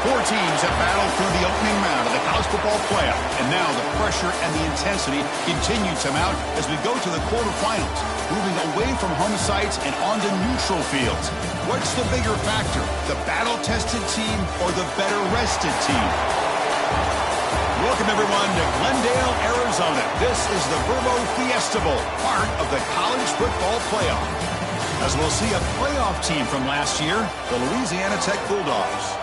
Four teams have battled through the opening round of the college football playoff, and now the pressure and the intensity continue to mount as we go to the quarterfinals, moving away from home sites and onto neutral fields. What's the bigger factor, the battle-tested team or the better-rested team? Welcome, everyone, to Glendale, Arizona. This is the Verbo Fiesta Bowl, part of the college football playoff. As we'll see a playoff team from last year, the Louisiana Tech Bulldogs,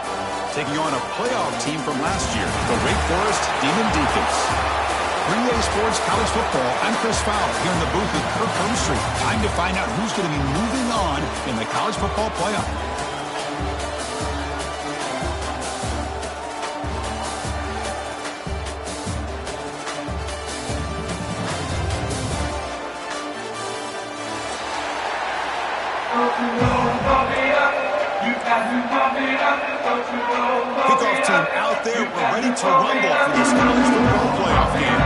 taking on a playoff team from last year, the Wake Forest Demon Deacons. 3A Sports College Football, I'm Chris Fowler here in the booth with Kirk Street. Time to find out who's going to be moving on in the college football playoff. Kickoff team out there. We're ready to rumble for this college football playoff game.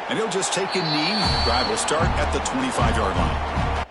And he'll just take a knee. Drive will start at the 25-yard line.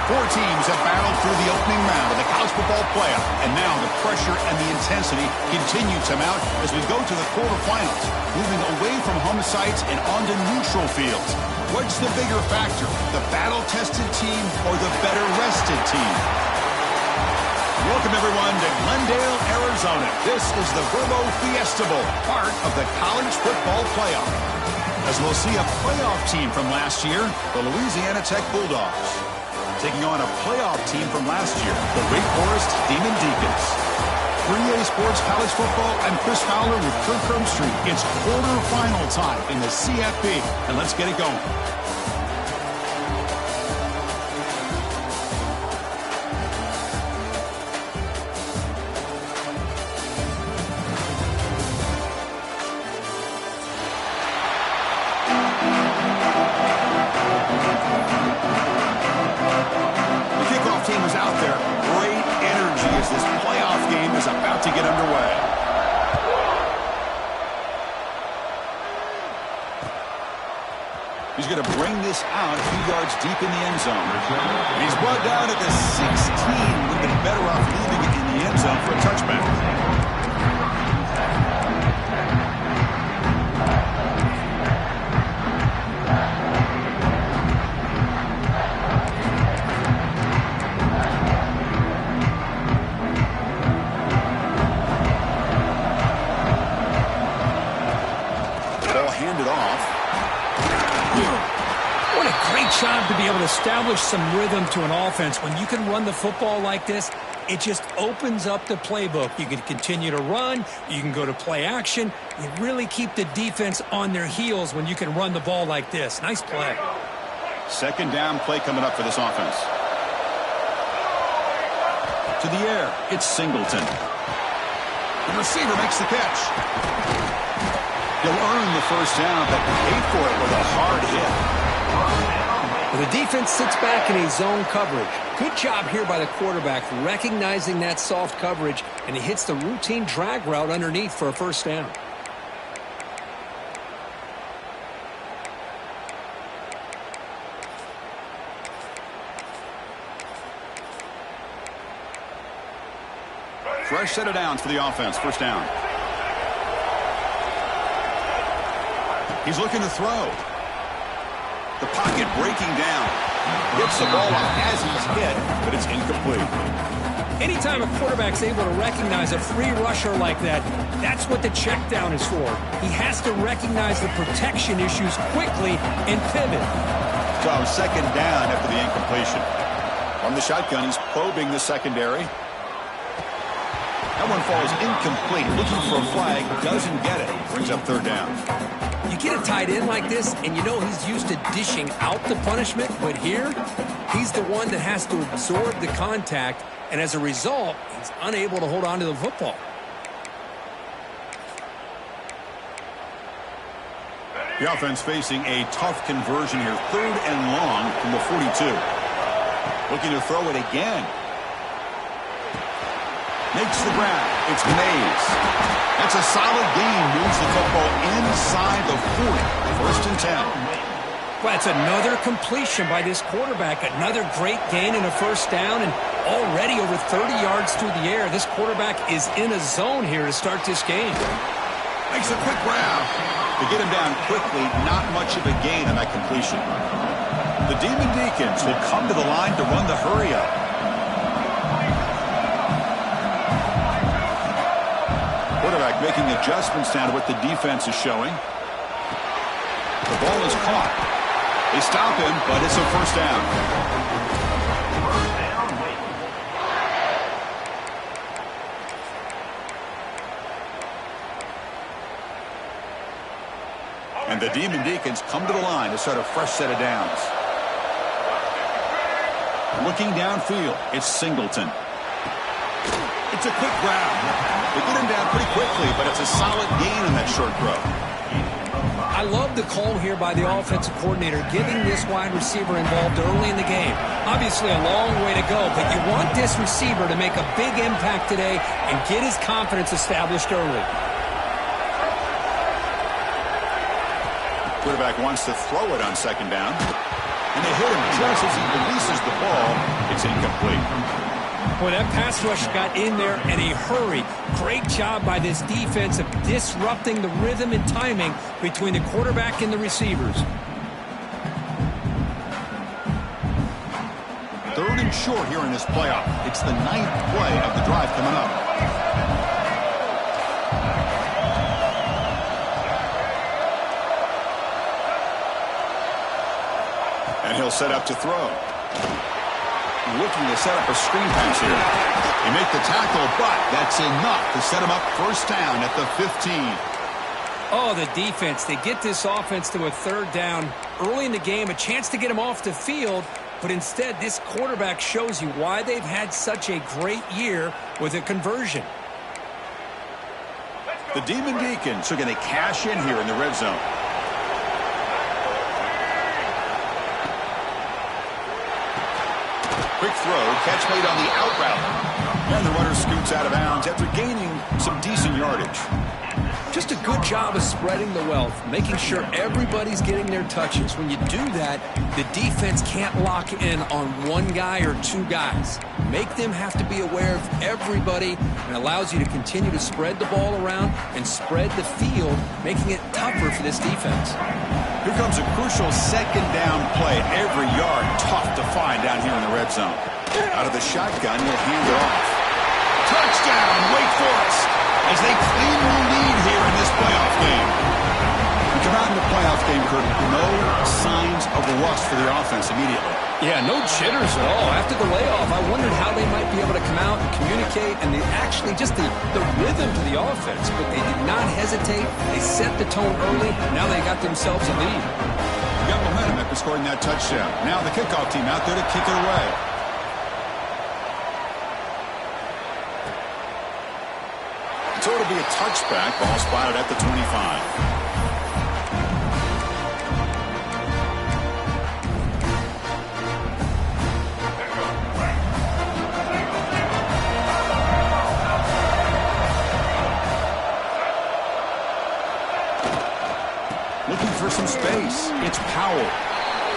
Four teams have battled through the opening round of the college football playoff, and now the pressure and the intensity continue to mount as we go to the quarterfinals, moving away from home sites and onto neutral fields. What's the bigger factor, the battle-tested team or the better-rested team? Welcome, everyone, to Glendale, Arizona. This is the Verbo Fiesta Bowl, part of the college football playoff. As we'll see a playoff team from last year, the Louisiana Tech Bulldogs, taking on a playoff team from last year, the Wake Forest Demon Deacons. 3A Sports College Football, I'm Chris Fowler with Kirk Street. It's quarterfinal time in the CFP, and let's get it going. Team is out there. Great energy as this playoff game is about to get underway. He's going to bring this out a few yards deep in the end zone. And he's brought down at the 16. Would have been better off leaving it in the end zone for a touchback. Handed off. What a great job to be able to establish some rhythm to an offense. When you can run the football like this, it just opens up the playbook. You can continue to run. You can go to play action. You really keep the defense on their heels when you can run the ball like this. Nice play. Second down play coming up for this offense. To the air, it's Singleton. The receiver makes the catch. He'll earn the first down, but paid for it with a hard hit. Well, the defense sits back in a zone coverage. Good job here by the quarterback recognizing that soft coverage, and he hits the routine drag route underneath for a first down. Fresh set of downs for the offense. First down. He's looking to throw. The pocket breaking down. Gets the ball off as he's hit, but it's incomplete. Anytime a quarterback's able to recognize a free rusher like that, that's what the check down is for. He has to recognize the protection issues quickly and pivot. So second down after the incompletion. From the shotgun, he's probing the secondary. That one falls incomplete. Looking for a flag, doesn't get it. Brings up third down. You get a tight end like this, and you know he's used to dishing out the punishment, but here, he's the one that has to absorb the contact, and as a result, he's unable to hold on to the football. The offense facing a tough conversion here. Third and long from the 42. Looking to throw it again. Makes the grab. It's Mays. That's a solid gain. Moves the football inside the 40. First and 10. Well, that's another completion by this quarterback. Another great gain in a first down, and already over 30 yards through the air. This quarterback is in a zone here to start this game. Makes a quick grab. To get him down quickly, not much of a gain on that completion. The Demon Deacons will come to the line to run the hurry-up. Quarterback making adjustments now to what the defense is showing. The ball is caught. They stop him, but it's a first down. And the Demon Deacons come to the line to start a fresh set of downs. Looking downfield, it's Singleton. It's a quick grab. They get him down pretty quickly, but it's a solid gain on that short throw. I love the call here by the offensive coordinator, getting this wide receiver involved early in the game. Obviously a long way to go, but you want this receiver to make a big impact today and get his confidence established early. Quarterback wants to throw it on second down, and they hit him just as he releases the ball. It's incomplete. Boy, that pass rush got in there in a hurry. Great job by this defense of disrupting the rhythm and timing between the quarterback and the receivers. Third and short here in this playoff. It's the 9th play of the drive coming up. And he'll set up to throw. Looking to set up a screen pass here. They make the tackle, but that's enough to set him up first down at the 15. Oh, the defense. They get this offense to a third down early in the game, a chance to get him off the field, but instead this quarterback shows you why they've had such a great year with a conversion. The Demon Deacons are going to cash in here in the red zone. Quick throw, catch made on the out route. And the runner scoots out of bounds after gaining some decent yardage. Just a good job of spreading the wealth, making sure everybody's getting their touches. When you do that, the defense can't lock in on one guy or two guys. Make them have to be aware of everybody, and allows you to continue to spread the ball around and spread the field, making it tougher for this defense. Here comes a crucial second down play. Every yard tough to find down here in the red zone. Out of the shotgun, he'll hand it off. Touchdown, Wake Forest, as they claim the lead here in this playoff game. We come out in the playoff game, Kurt, no rust for the offense immediately. Yeah, no jitters at all. After the layoff, I wondered how they might be able to come out and communicate and just the rhythm to the offense. But they did not hesitate. They set the tone early. Now they got themselves a lead. Got momentum after scoring that touchdown. Now the kickoff team out there to kick it away. So it'll be a touchback. Ball spotted at the 25. Looking for some space. It's Powell.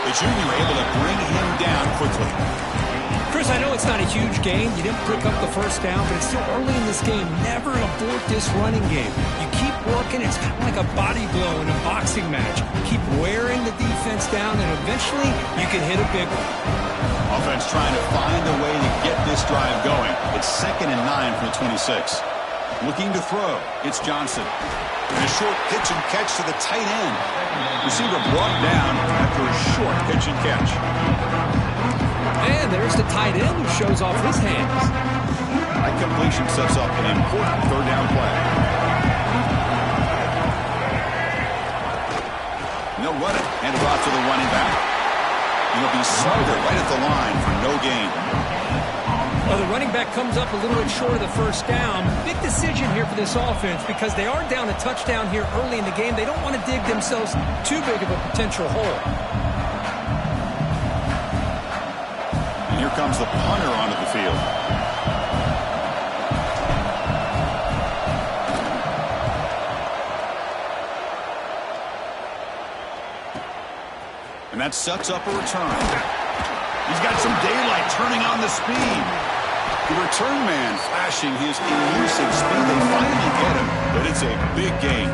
The junior able to bring him down quickly. Chris, I know it's not a huge gain. You didn't pick up the first down, but it's still early in this game. Never abort this running game. You keep working. It's kind of like a body blow in a boxing match. Keep wearing the defense down, and eventually you can hit a big one. Offense trying to find a way to get this drive going. It's 2nd and 9 from the 26. Looking to throw. It's Johnson. And a short pitch and catch to the tight end. Receiver brought down after a short pitch and catch. And there's the tight end who shows off his hands. That completion sets up an important 3rd down play. And they'll run it. Hand it off to the running back. And he'll be smothered right at the line for no gain. Well, the running back comes up a little bit short of the first down. Big decision here for this offense because they are down a touchdown here early in the game. They don't want to dig themselves too big of a potential hole. And here comes the punter onto the field. And that sets up a return. He's got some daylight turning on the speed. The return man flashing his elusive speed. They finally get him, but it's a big gain.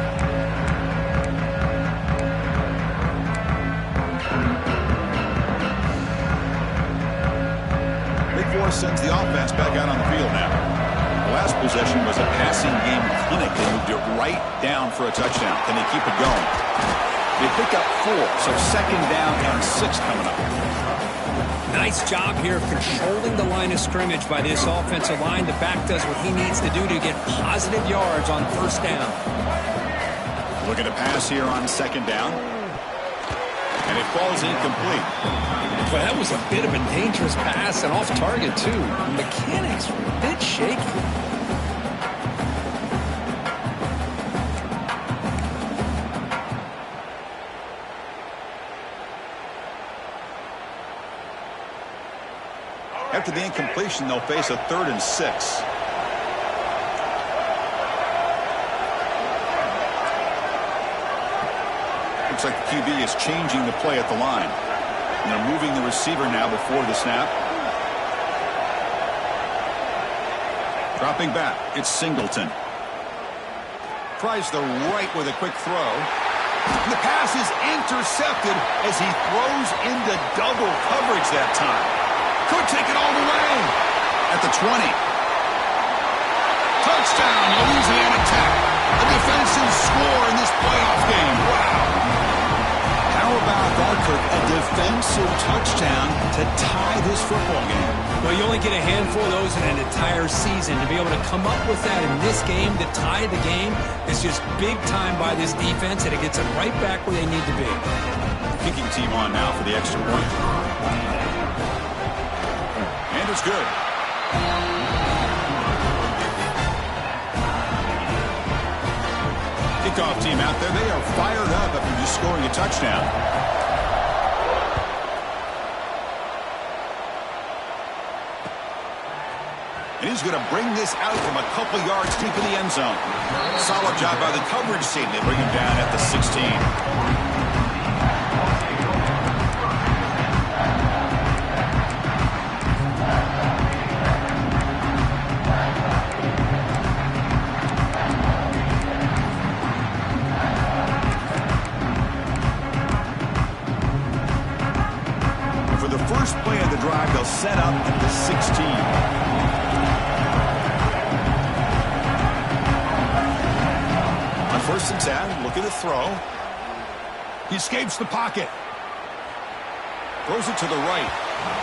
Big Force sends the offense back out on the field now. The last possession was a passing game clinic. They moved it right down for a touchdown. Can they keep it going? They pick up 4, so 2nd down and 6 coming up. Nice job here of controlling the line of scrimmage by this offensive line. The back does what he needs to do to get positive yards on 1st down. Looking to pass here on 2nd down. And it falls incomplete. Well, that was a bit of a dangerous pass and off target, too. The mechanics were a bit shaky. After the incompletion, they'll face a 3rd and 6. Looks like the QB is changing the play at the line. And they're moving the receiver now before the snap. Dropping back, it's Singleton. Tries the right with a quick throw. The pass is intercepted as he throws into double coverage that time. Could take it all the way. At the 20. Touchdown, Louisiana Tech. A defensive score in this playoff game. Wow. How about that, Kirk? A defensive touchdown to tie this football game. Well, you only get a handful of those in an entire season. To be able to come up with that in this game to tie the game is just big time by this defense, and it gets them right back where they need to be. Kicking team on now for the extra point. And it's good. Kickoff team out there. They are fired up after just scoring a touchdown. And he's going to bring this out from a couple yards deep in the end zone. Solid job by the coverage team. They bring him down at the 16. Play of the drive, they'll set up at the 16. On 1st and 10, look at the throw. He escapes the pocket. Throws it to the right.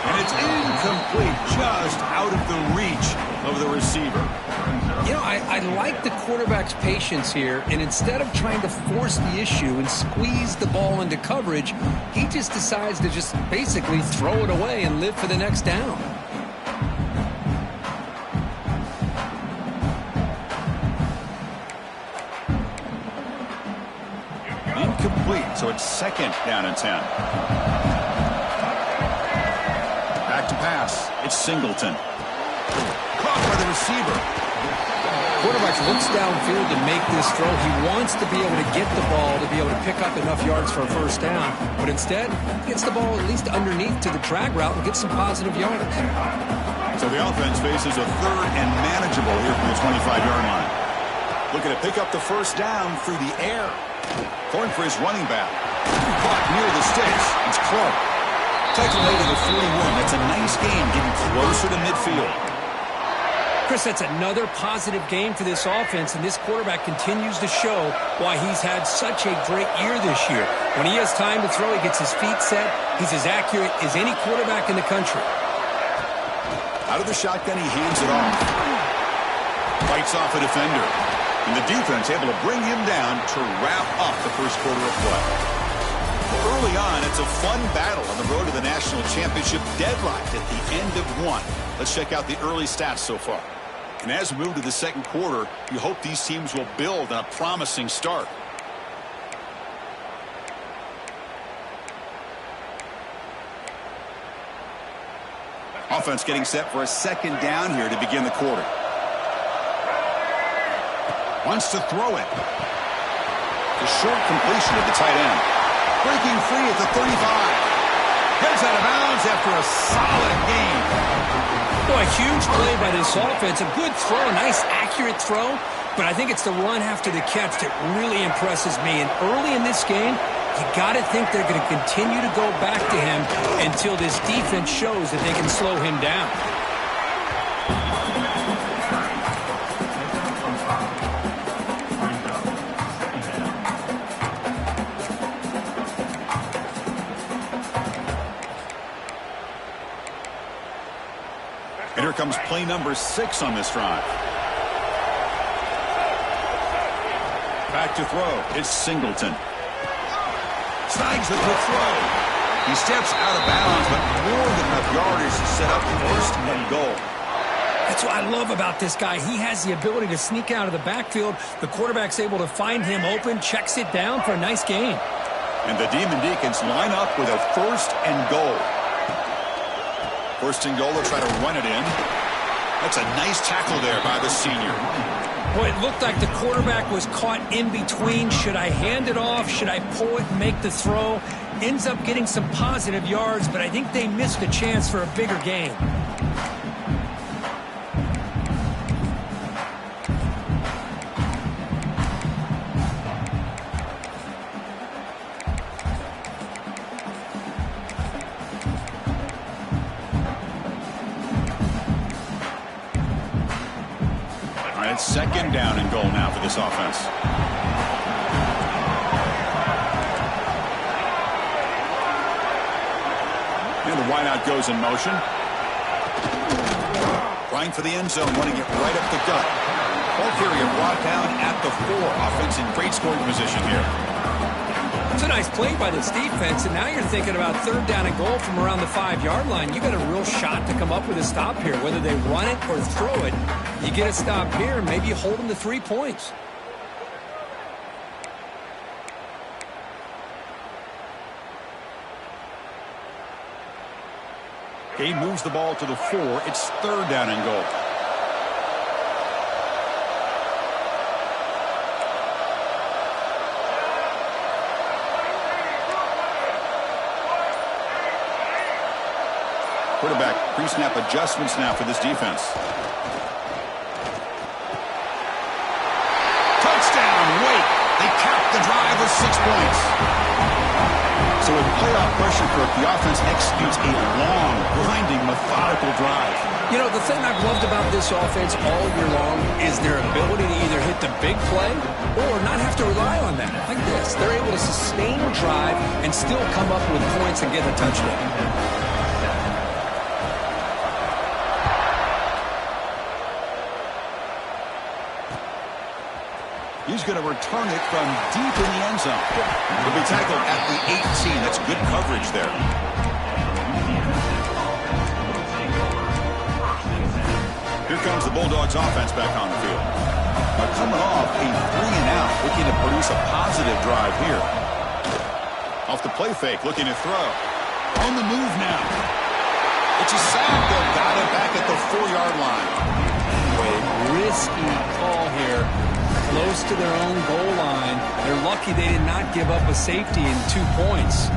And it's incomplete, just out of the reach of the receiver. You know, I like the quarterback's patience here, and instead of trying to force the issue and squeeze the ball into coverage, he just decides to just basically throw it away and live for the next down. Incomplete, so it's second down and 10. Back to pass. It's Singleton. Caught by the receiver. Quarterback looks downfield to make this throw. He wants to be able to get the ball to be able to pick up enough yards for a first down. But instead, gets the ball at least underneath to the drag route and gets some positive yards. So the offense faces a third and manageable here from the 25-yard line. Looking to pick up the first down through the air. Throwing for his running back. Caught near the sticks. It's Clark. Taken away to the 41. That's a nice game, getting closer to midfield. Chris, that's another positive game for this offense, and this quarterback continues to show why he's had such a great year this year. When he has time to throw, he gets his feet set. He's as accurate as any quarterback in the country. Out of the shotgun, he hands it off. Fights off a defender. And the defense able to bring him down to wrap up the first quarter of play. Early on, it's a fun battle on the road to the national championship, deadlocked at the end of one. Let's check out the early stats so far. And as we move to the second quarter, you hope these teams will build on a promising start. Offense getting set for a second down here to begin the quarter. Wants to throw it. The short completion of the tight end. Breaking free at the 35. Heads out of bounds after a solid game. Boy, a huge play by this offense. A good throw, a nice accurate throw. But I think it's the run after the catch that really impresses me. And early in this game, you got to think they're going to continue to go back to him until this defense shows that they can slow him down. And here comes play number 6 on this drive. Back to throw. It's Singleton. Snags the quick throw. He steps out of bounds, but more than enough yardage to set up first and goal. That's what I love about this guy. He has the ability to sneak out of the backfield. The quarterback's able to find him open, checks it down for a nice gain. And the Demon Deacons line up with a first and goal. First and goal, they'll try to run it in. That's a nice tackle there by the senior. Boy, it looked like the quarterback was caught in between. Should I hand it off? Should I pull it and make the throw? Ends up getting some positive yards, but I think they missed a chance for a bigger gain. It's second down and goal now for this offense. And the wideout goes in motion. Trying for the end zone, running it right up the gut. Ball carrier brought down at the 4. Offense in great scoring position here. It's a nice play by this defense, and now you're thinking about third down and goal from around the 5-yard line. You got a real shot to come up with a stop here. Whether they run it or throw it, you get a stop here, and maybe you hold them to 3 points. He moves the ball to the 4. It's third down and goal. Quarterback pre-snap adjustments now for this defense. Touchdown, Wake. They cap the drive with 6 points. So with playoff pressure for the offense executes a long, grinding, methodical drive. You know, the thing I've loved about this offense all year long is their ability to either hit the big play or not have to rely on that. Like this, they're able to sustain a drive and still come up with points and get a touchdown. He's going to return it from deep in the end zone. He'll be tackled at the 18. That's good coverage there. Here comes the Bulldogs offense back on the field. Now coming off a 3-and-out, looking to produce a positive drive here. Off the play fake, looking to throw. On the move now. It's a sack. They've got it back at the 4-yard line. A risky call here. Close to their own goal line. They're lucky they did not give up a safety in 2 points.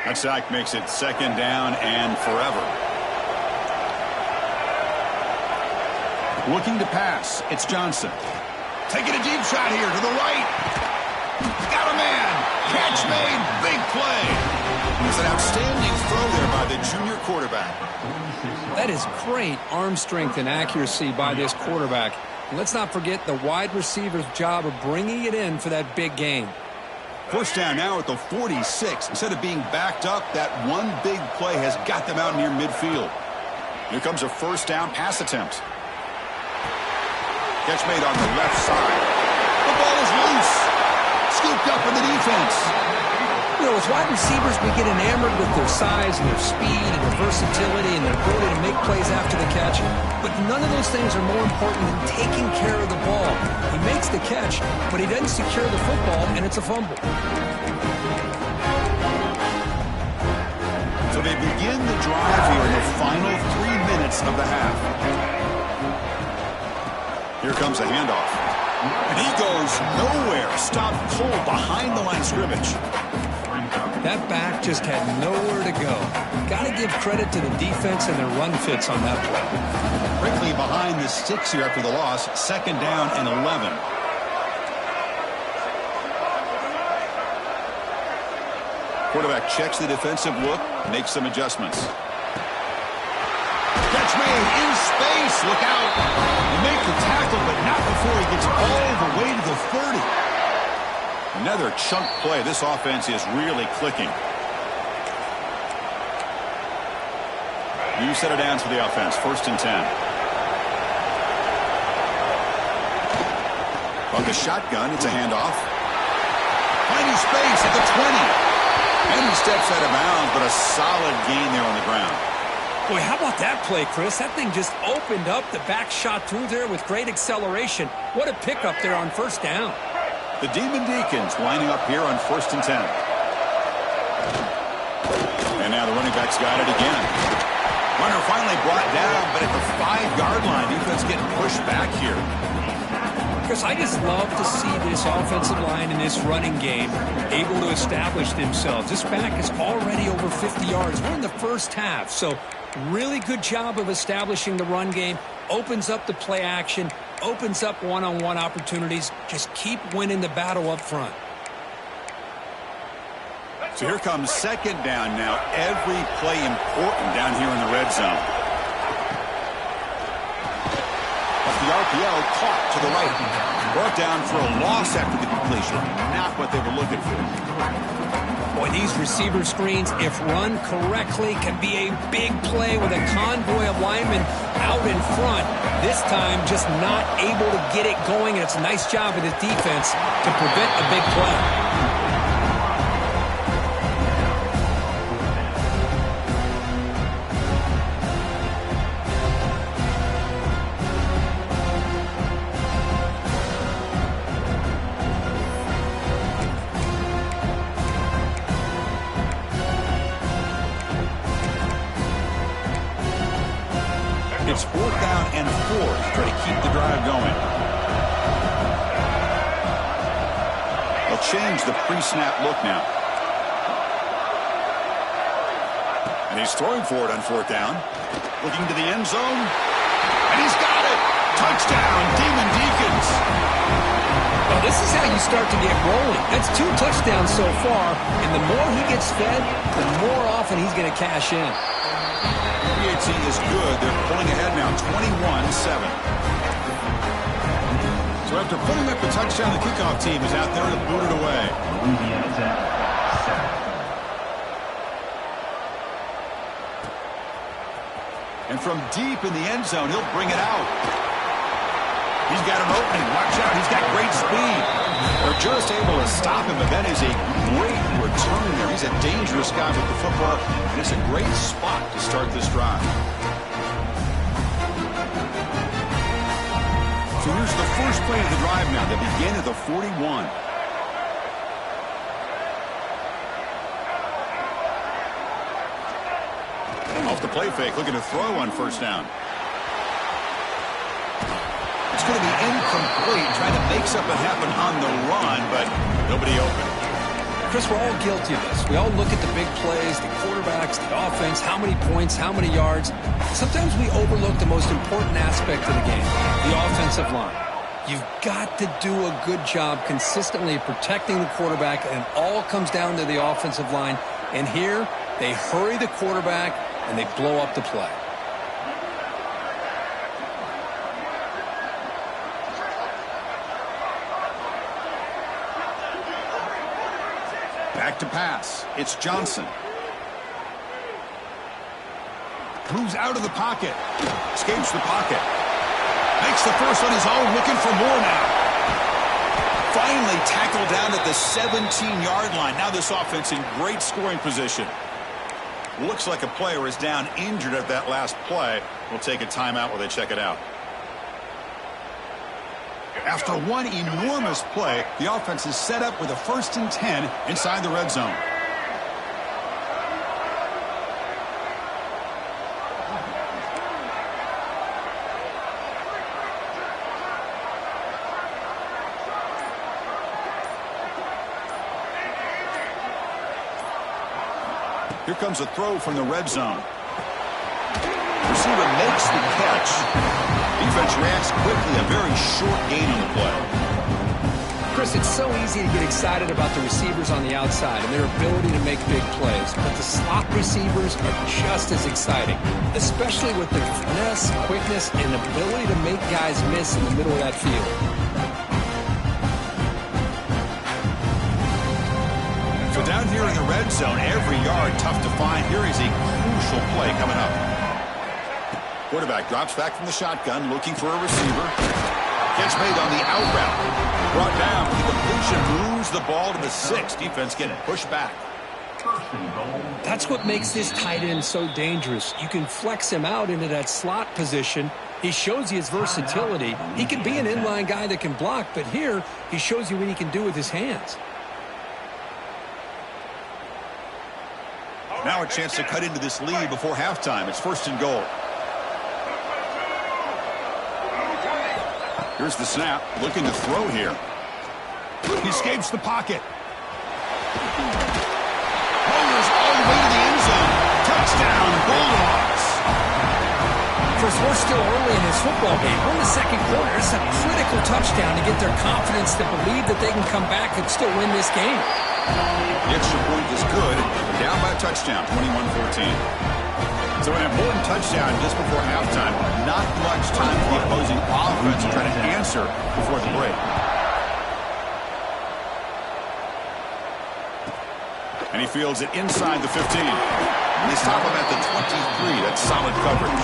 That sack makes it 2nd down and forever. Looking to pass. It's Johnson. Taking a deep shot here to the right. Got a man. Catch made. Big play. It's an outstanding throw there by the junior quarterback. That is great arm strength and accuracy by this quarterback. And let's not forget the wide receiver's job of bringing it in for that big gain. First down now at the 46. Instead of being backed up, that one big play has got them out near midfield. Here comes a first down pass attempt. Catch made on the left side. The ball is loose. Scooped up in the defense. You know, as wide receivers, we get enamored with their size and their speed and their versatility and their ability to make plays after the catch. But none of those things are more important than taking care of the ball. He makes the catch, but he doesn't secure the football, and it's a fumble. So they begin the drive here in the final 3 minutes of the half. Here comes a handoff. And he goes nowhere. Stopped cold behind the line of scrimmage. That back just had nowhere to go. Got to give credit to the defense and their run fits on that play. Quickly behind the sticks here after the loss. 2nd down and 11. Quarterback checks the defensive look, makes some adjustments. Catch made in space. Look out. He makes the tackle, but not before he gets all the way to the 30. Another chunk play. This offense is really clicking. New set of downs for the offense. 1st and 10. On the shotgun, it's a handoff. Finding space at the 20. And he steps out of bounds, but a solid gain there on the ground. Boy, how about that play, Chris? That thing just opened up. The back shot through there with great acceleration. What a pickup there on 1st down. The Demon Deacons lining up here on 1st and 10. And now the running back's got it again. Runner finally brought down, but at the 5-yard line, defense getting pushed back here. Chris, I just love to see this offensive line in this running game able to establish themselves. This back is already over 50 yards. We're in the first half, so really good job of establishing the run game. Opens up the play action, opens up one-on-one opportunities. Just keep winning the battle up front. So here comes 2nd down now. Every play important down here in the red zone. But the RPO caught to the right. Brought down for a loss after the completion. Not what they were looking for. Boy, these receiver screens, if run correctly, can be a big play with a convoy of linemen out in front. This time, just not able to get it going, and it's a nice job of the defense to prevent a big play. It's 4th down and 4 to try to keep the drive going. They'll change the pre-snap look now. He's throwing for it on fourth down. Looking to the end zone. And he's got it. Touchdown, Demon Deacons. Well, this is how you start to get rolling. That's 2 touchdowns so far, and the more he gets fed, the more often he's going to cash in. PAT is good. They're pulling ahead now, 21-7. So after putting up a touchdown, the kickoff team is out there to boot it away. And from deep in the end zone, he'll bring it out. He's got an opening. Watch out. He's got great speed. They're just able to stop him, but that is a great return there. He's a dangerous guy with the football, and it's a great spot to start this drive. So here's the first play of the drive now. They begin at the 41. Off the play fake, looking to throw on first down. It's going to be incomplete, trying to make something happen on the run, but nobody open. Chris, we're all guilty of this. We all look at the big plays, the quarterbacks, the offense, how many points, how many yards. Sometimes we overlook the most important aspect of the game, the offensive line. You've got to do a good job consistently protecting the quarterback, and it all comes down to the offensive line. And here, they hurry the quarterback, and they blow up the play. Back to pass. It's Johnson. Moves out of the pocket. Escapes the pocket. Makes the first on his own, looking for more now. Finally tackled down at the 17-yard line. Now this offense in great scoring position. Looks like a player is down injured at that last play. We'll take a timeout while they check it out. After one enormous play, the offense is set up with a 1st and 10 inside the red zone. Here comes a throw from the red zone. Receiver makes the catch. Defense reacts quickly. A very short gain on the play. Chris, it's so easy to get excited about the receivers on the outside and their ability to make big plays. But the slot receivers are just as exciting, especially with the finesse, quickness, and ability to make guys miss in the middle of that field. So down here in the red zone, every yard tough to find. Here is a crucial play coming up. Quarterback drops back from the shotgun, looking for a receiver. Catch made on the out route. Brought down. The completion moves the ball to the 6. Defense getting pushed back. That's what makes this tight end so dangerous. You can flex him out into that slot position. He shows you his versatility. He can be an inline guy that can block, but here he shows you what he can do with his hands. Now a chance to cut into this lead before halftime. It's 1st and goal. Here's the snap. Looking to throw here. He escapes the pocket. Rolls all the way to the end zone. Touchdown, Bulldogs. Chris, we're still early in this football game. We're in the 2nd quarter. It's a critical touchdown to get their confidence to believe that they can come back and still win this game. The extra point is good. Down by a touchdown, 21-14. So an important touchdown just before halftime. Not much time for the opposing offense to try to answer before the break. And he fields it inside the 15. And they stop him at the 23. That's solid coverage.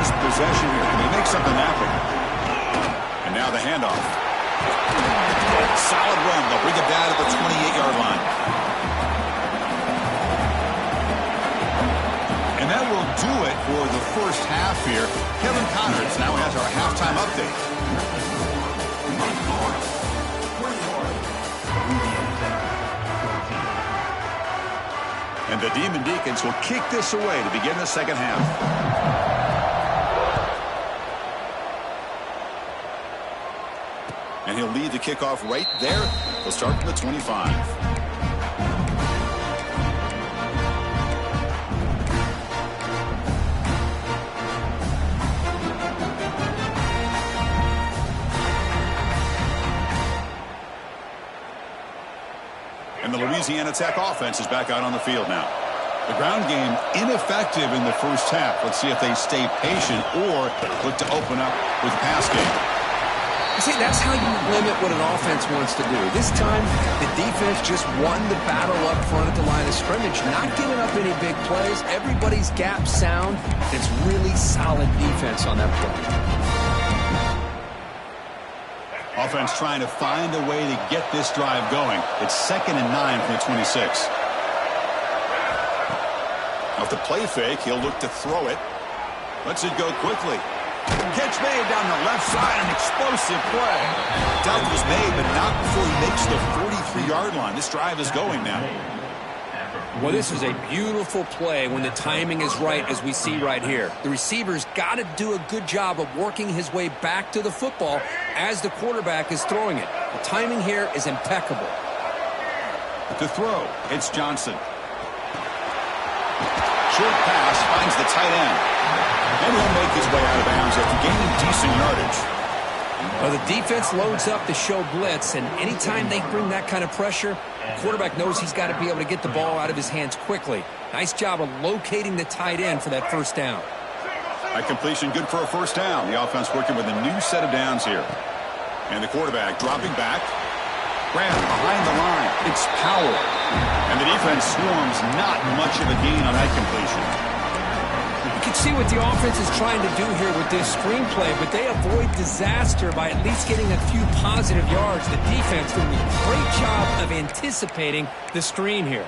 Possession here. Can he make something happen? And now the handoff. Solid run. They'll bring it down at the 28-yard line. And that will do it for the first half here. Kevin Connors now has our halftime update. And the Demon Deacons will kick this away to begin the second half. And he'll lead the kickoff right there. He'll start from the 25. And the Louisiana Tech offense is back out on the field now. The ground game ineffective in the first half. Let's see if they stay patient or look to open up with the pass game. See, that's how you limit what an offense wants to do. This time, the defense just won the battle up front at the line of scrimmage, not giving up any big plays. Everybody's gap sound. It's really solid defense on that play. Offense trying to find a way to get this drive going. It's 2nd and 9 from the 26. Off the play fake, he'll look to throw it. Lets it go quickly. Catch made down the left side, an explosive play. Doubt was made, but not before he makes the 43-yard line. This drive is going now. Well, this is a beautiful play when the timing is right, as we see right here. The receiver's got to do a good job of working his way back to the football as the quarterback is throwing it. The timing here is impeccable. To throw, it's Johnson. Short pass finds the tight end. And he'll make his way out of bounds after gaining decent yardage. Well, the defense loads up to show blitz, and anytime they bring that kind of pressure, the quarterback knows he's got to be able to get the ball out of his hands quickly. Nice job of locating the tight end for that first down. That completion good for a first down. The offense working with a new set of downs here. And the quarterback dropping back. Graham behind the line. It's Powell. And the defense swarms not much of a gain on that completion. You can see what the offense is trying to do here with this screenplay, but they avoid disaster by at least getting a few positive yards. The defense doing a great job of anticipating the screen here.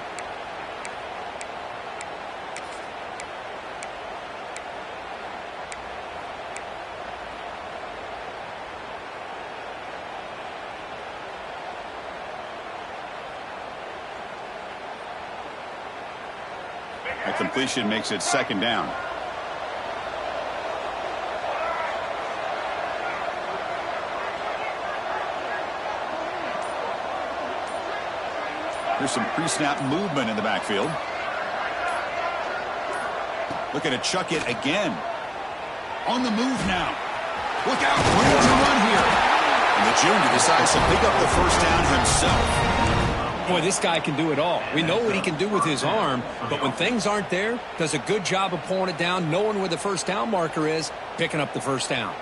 That completion makes it 2nd down. There's some pre-snap movement in the backfield. Looking to chuck it again. On the move now. Look out. Where does he run here? And the junior decides to pick up the first down himself. Boy, this guy can do it all. We know what he can do with his arm, but when things aren't there, does a good job of pulling it down, knowing where the first down marker is, picking up the first down.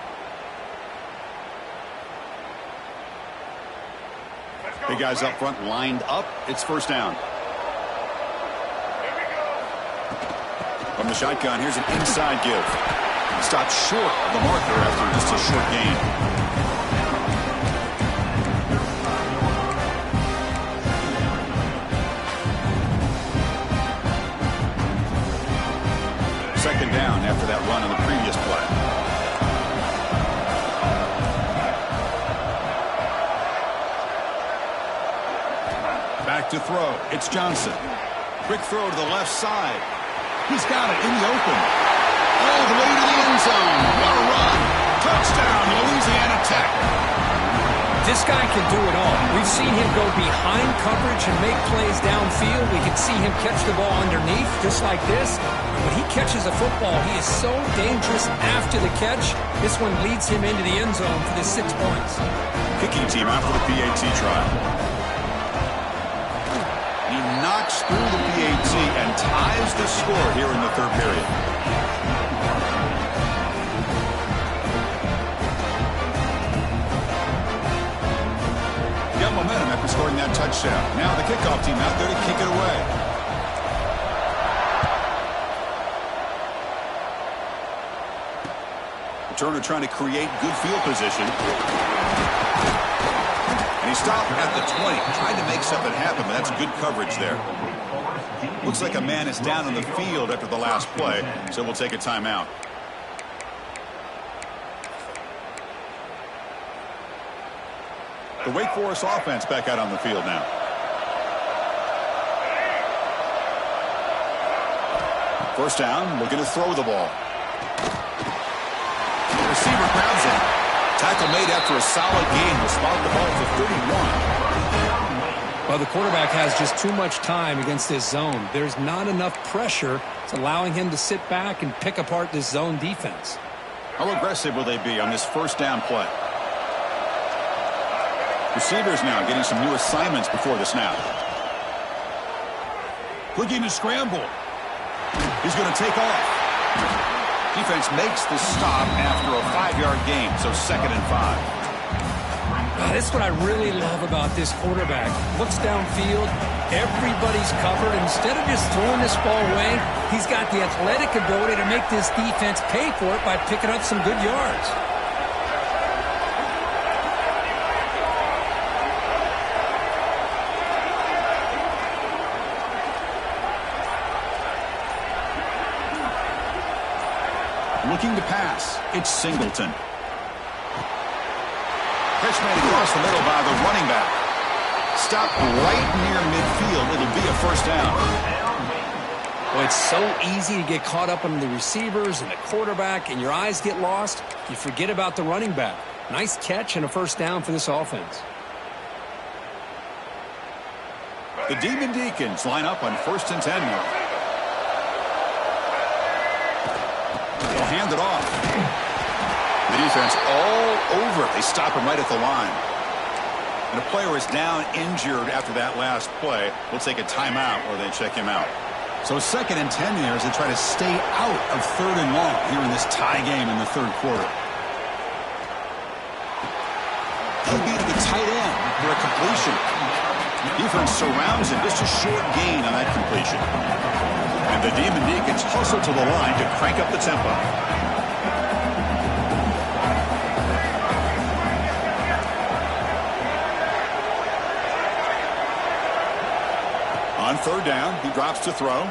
Big guys up front lined up. It's first down. From the shotgun, here's an inside give. Stopped short of the marker after just a short gain. Second down after that run on the previous play. Back to throw. It's Johnson. Quick throw to the left side. He's got it in the open. All the way to the end zone. What a run. Touchdown, Louisiana Tech. This guy can do it all. We've seen him go behind coverage and make plays downfield. We can see him catch the ball underneath, just like this. When he catches a football, he is so dangerous after the catch. This one leads him into the end zone for the 6 points. Kicking team after the PAT trial. He knocks through the PAT and ties the score here in the third period. Got momentum after scoring that touchdown. Now the kickoff team out there to kick it away. Returner trying to create good field position. And he stopped at the 20, trying to make something happen, but that's good coverage there. Looks like a man is down on the field after the last play, so we'll take a timeout. The Wake Forest offense back out on the field now. First down, looking to throw the ball. The receiver grabs it. Tackle made after a solid gain. Will spot the ball for 31. Well, the quarterback has just too much time against this zone. There's not enough pressure. It's allowing him to sit back and pick apart this zone defense. How aggressive will they be on this first down play? Receivers now getting some new assignments before the snap. Looking to scramble. He's going to take off. Defense makes the stop after a 5-yard gain, so 2nd and 5. This is what I really love about this quarterback. Looks downfield, everybody's covered. Instead of just throwing this ball away, he's got the athletic ability to make this defense pay for it by picking up some good yards. Looking to pass. It's Singleton. Catch made across the middle by the running back. Stopped right near midfield. It'll be a first down. Well, it's so easy to get caught up on the receivers and the quarterback, and your eyes get lost. You forget about the running back. Nice catch and a first down for this offense. The Demon Deacons line up on 1st and 10 now. They'll hand it off. The defense all over it. They stop him right at the line. And a player is down injured after that last play. We'll take a timeout or they check him out. So 2nd and 10 here as they try to stay out of 3rd and long here in this tie game in the 3rd quarter. He'll be to the tight end for a completion. Defense surrounds him. Just a short gain on that completion. And the Demon Deacons hustle to the line to crank up the tempo. On 3rd down, he drops to throw.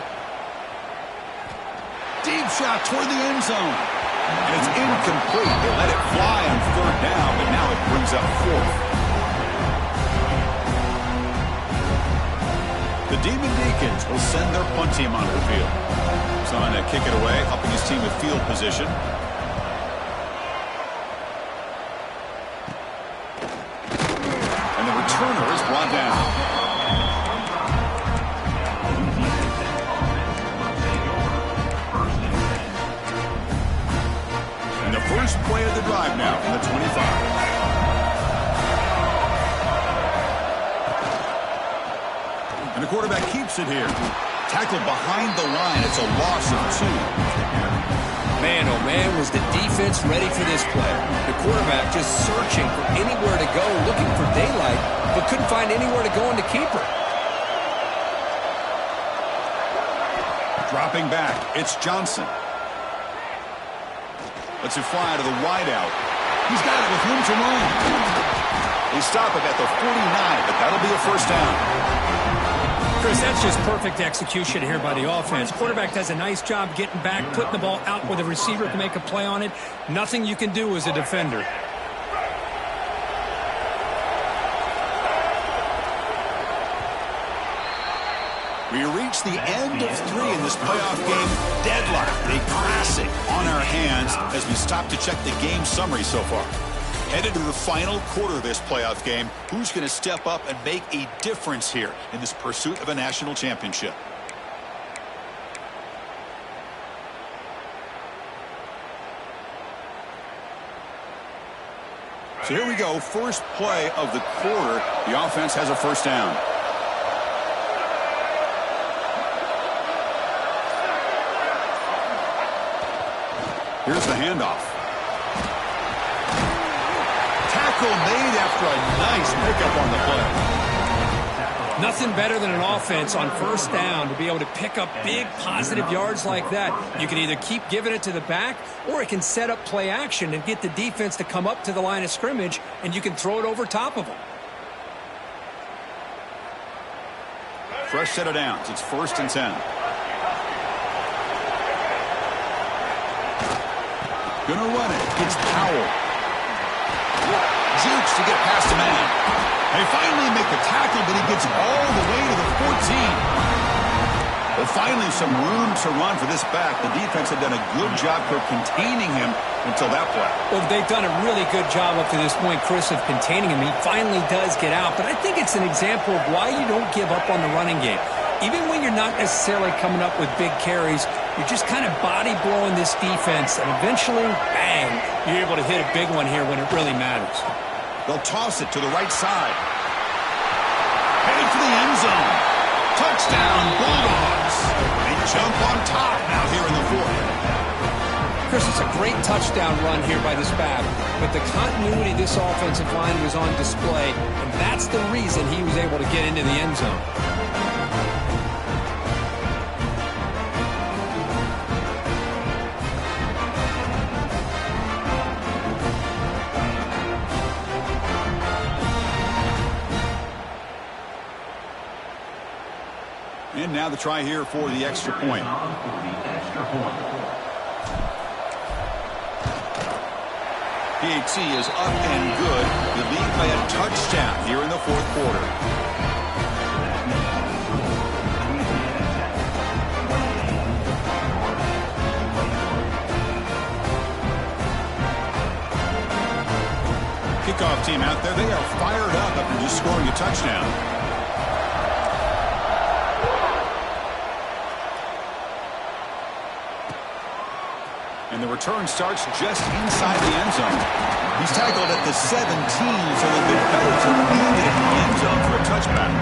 Deep shot toward the end zone. And it's incomplete. They let it fly on 3rd down, but now it brings up 4th. The Demon Deacons will send their punt team onto the field. So on to kick it away, helping his team with field position. And the returner is brought down. And the first play of the drive now from the 25. And the quarterback keeps it here. Tackled behind the line. It's a loss of 2. Man, oh man, was the defense ready for this play. The quarterback just searching for anywhere to go, looking for daylight, but couldn't find anywhere to go in the keeper. Dropping back, it's Johnson. Lets it fly to the wideout. He's got it with room to run. They stop him at the 49, but that'll be a first down. Chris, that's just perfect execution here by the offense. Quarterback does a nice job getting back, putting the ball out where the receiver can make a play on it. Nothing you can do as a defender. We reach the end of 3 in this playoff game. Deadlock, a classic on our hands as we stop to check the game summary so far. Headed to the final quarter of this playoff game. Who's going to step up and make a difference here in this pursuit of a national championship? So here we go. First play of the quarter. The offense has a first down. Here's the handoff. Made after a nice pickup on the play. Nothing better than an offense on first down to be able to pick up big positive yards like that. You can either keep giving it to the back, or it can set up play action and get the defense to come up to the line of scrimmage, and you can throw it over top of them. Fresh set of downs. It's 1st and 10. Gonna run it. It's Powell. Jukes to get past a man. They finally make the tackle, but he gets all the way to the 14. Well, finally, some room to run for this back. The defense had done a good job of containing him until that play. Well, they've done a really good job up to this point, Chris, of containing him. He finally does get out, but I think it's an example of why you don't give up on the running game. Even when you're not necessarily coming up with big carries, you're just kind of body blowing this defense, and eventually, bang, you're able to hit a big one here when it really matters. They'll toss it to the right side. Headed for the end zone. Touchdown, Bulldogs. They jump on top now here in the fourth. Chris, it's a great touchdown run here by this back, but the continuity of this offensive line was on display, and that's the reason he was able to get into the end zone. And now the try here for the extra point. PAT is up and good. The lead by a touchdown here in the fourth quarter. Kickoff team out there. They are fired up after just scoring a touchdown. And the return starts just inside the end zone. He's tackled at the 17, so they'll get better to leave it in the end zone for a touchback.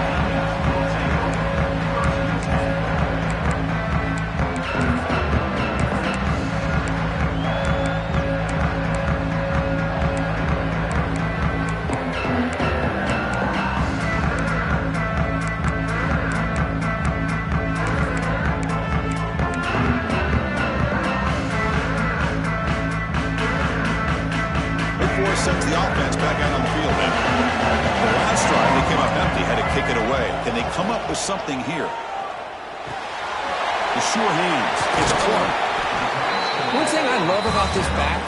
Sends the offense back out on the field now. The last drive, they came up empty, had to kick it away. Can they come up with something here? The sure hands. It's Clark. One thing I love about this back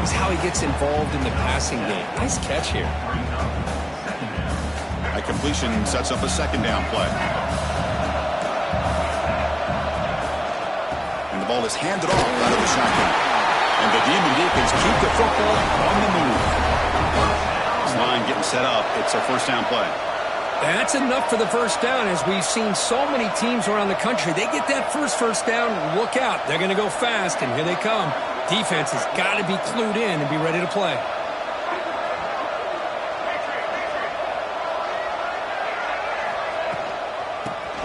is how he gets involved in the passing game. Nice catch here. That completion sets up a second down play. And the ball is handed off out of the shotgun. And the Demon Deacons keep the football on the move. This line getting set up. It's a first down play. That's enough for the first down, as we've seen so many teams around the country. They get that first down, look out. They're going to go fast, and here they come. Defense has got to be clued in and be ready to play.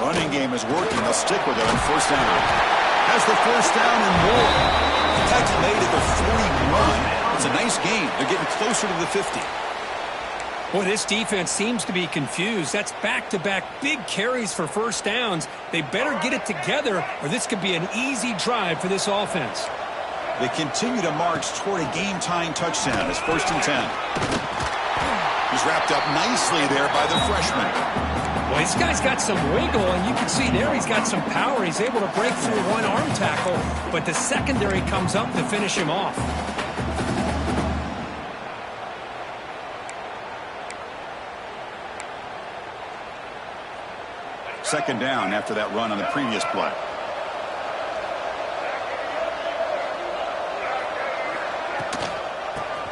Running game is working. They'll stick with it on first down. Has the first down and more. Tackle made at the 41. It's a nice game. They're getting closer to the 50. Boy, this defense seems to be confused. That's back-to-back big carries for first downs. They better get it together, or this could be an easy drive for this offense. They continue to march toward a game-tying touchdown. It's 1st and 10. He's wrapped up nicely there by the freshman. Well, this guy's got some wiggle, and you can see there he's got some power. He's able to break through one arm tackle, but the secondary comes up to finish him off. Second down after that run on the previous play.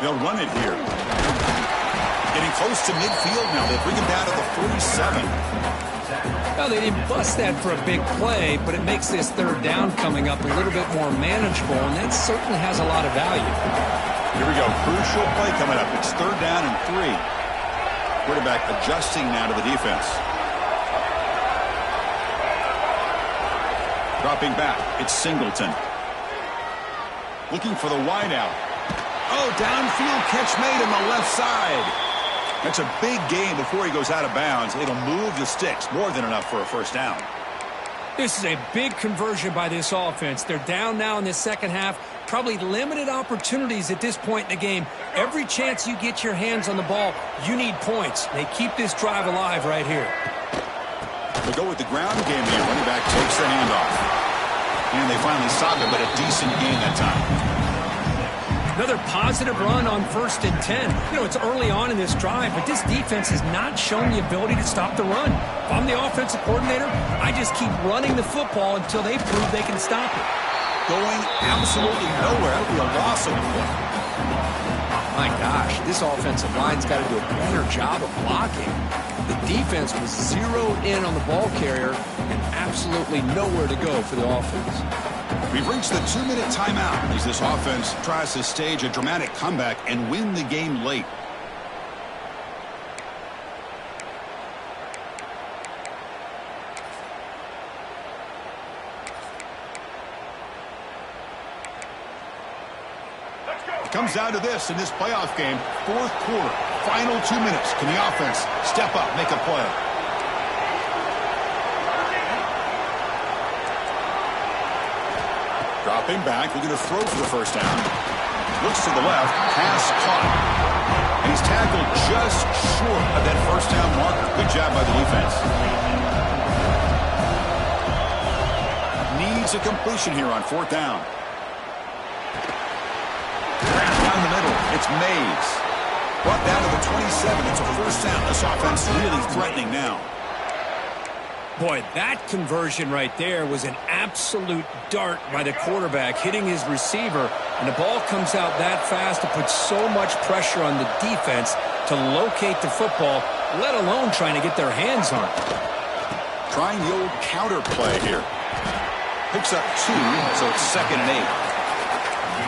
They'll run it here. Getting close to midfield now. They bring him down to the 47. Well, they didn't bust that for a big play, but it makes this third down coming up a little bit more manageable, and that certainly has a lot of value. Here we go. Crucial play coming up. It's 3rd down and 3. Quarterback adjusting now to the defense. Dropping back. It's Singleton. Looking for the wideout. Oh, downfield catch made on the left side. That's a big gain before he goes out of bounds. It'll move the sticks. More than enough for a first down. This is a big conversion by this offense. They're down now in the second half. Probably limited opportunities at this point in the game. Every chance you get your hands on the ball, you need points. They keep this drive alive right here. They go with the ground game here. Running back takes the handoff. And they finally stop it, but a decent gain that time. Another positive run on 1st and 10. You know, it's early on in this drive, but this defense has not shown the ability to stop the run. If I'm the offensive coordinator, I just keep running the football until they prove they can stop it. Going absolutely nowhere. That would be a loss of the play. My gosh, this offensive line's got to do a better job of blocking. The defense was zeroed in on the ball carrier and absolutely nowhere to go for the offense. We've reached the 2-minute timeout as this offense tries to stage a dramatic comeback and win the game late. It comes down to this in this playoff game, 4th quarter, final 2 minutes. Can the offense step up, make a play? Dropping back, looking to throw for the first down. Looks to the left, pass caught. And he's tackled just short of that first down marker. Good job by the defense. Needs a completion here on 4th down. Down the middle, it's Mays. Brought down to the 27. It's a first down. This offense really threatening now. Boy, that conversion right there was an absolute dart by the quarterback hitting his receiver, and the ball comes out that fast to put so much pressure on the defense to locate the football, let alone trying to get their hands on it. Trying the old counter play here. Picks up 2, so it's 2nd and 8.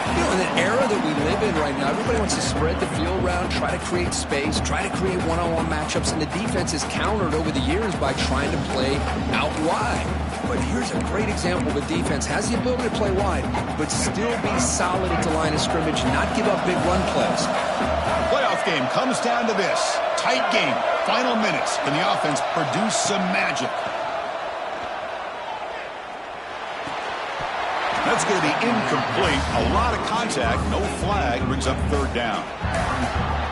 You know, in the era that we live in right now, everybody wants to spread the field around, try to create space, try to create one-on-one matchups, and the defense is countered over the years by trying to play out wide. But here's a great example of a defense has the ability to play wide, but still be solid at the line of scrimmage, not give up big run plays. Playoff game comes down to this. Tight game, final minutes. Can the offense produce some magic? That's going to be incomplete. A lot of contact, no flag, brings up 3rd down.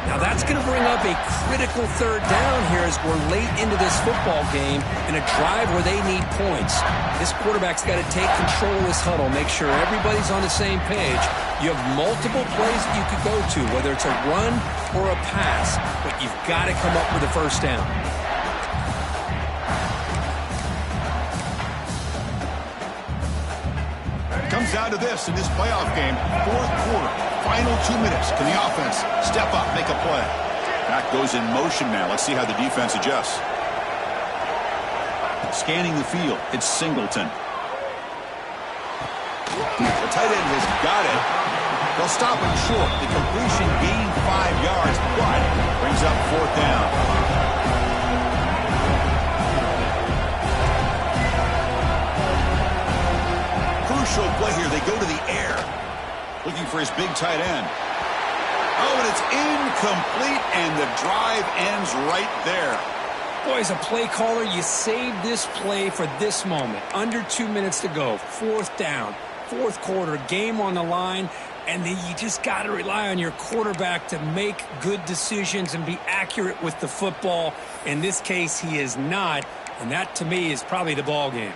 Now that's going to bring up a critical 3rd down here as we're late into this football game in a drive where they need points. This quarterback's got to take control of this huddle, make sure everybody's on the same page. You have multiple plays that you could go to, whether it's a run or a pass, but you've got to come up with a first down. Comes down to this in this playoff game, 4th quarter, final 2 minutes. Can the offense step up, make a play? Back goes in motion now. Let's see how the defense adjusts. Scanning the field, it's Singleton. The tight end has got it. They'll stop him short. The completion gained 5 yards, but brings up 4th down. Crucial play here. They go to the air, looking for his big tight end. Oh, and it's incomplete, and the drive ends right there. Boy, as a play caller, you save this play for this moment. Under 2 minutes to go. 4th down, 4th quarter, game on the line, and then you just got to rely on your quarterback to make good decisions and be accurate with the football. In this case, he is not, and that, to me, is probably the ball game.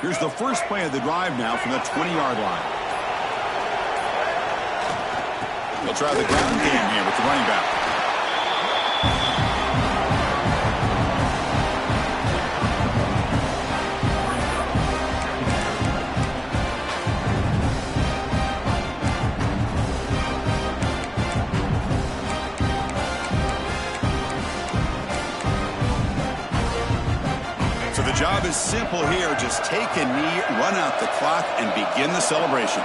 Here's the first play of the drive now from the 20-yard line. They'll try the ground game here with the running back. The job is simple here. Just take a knee, run out the clock, and begin the celebration.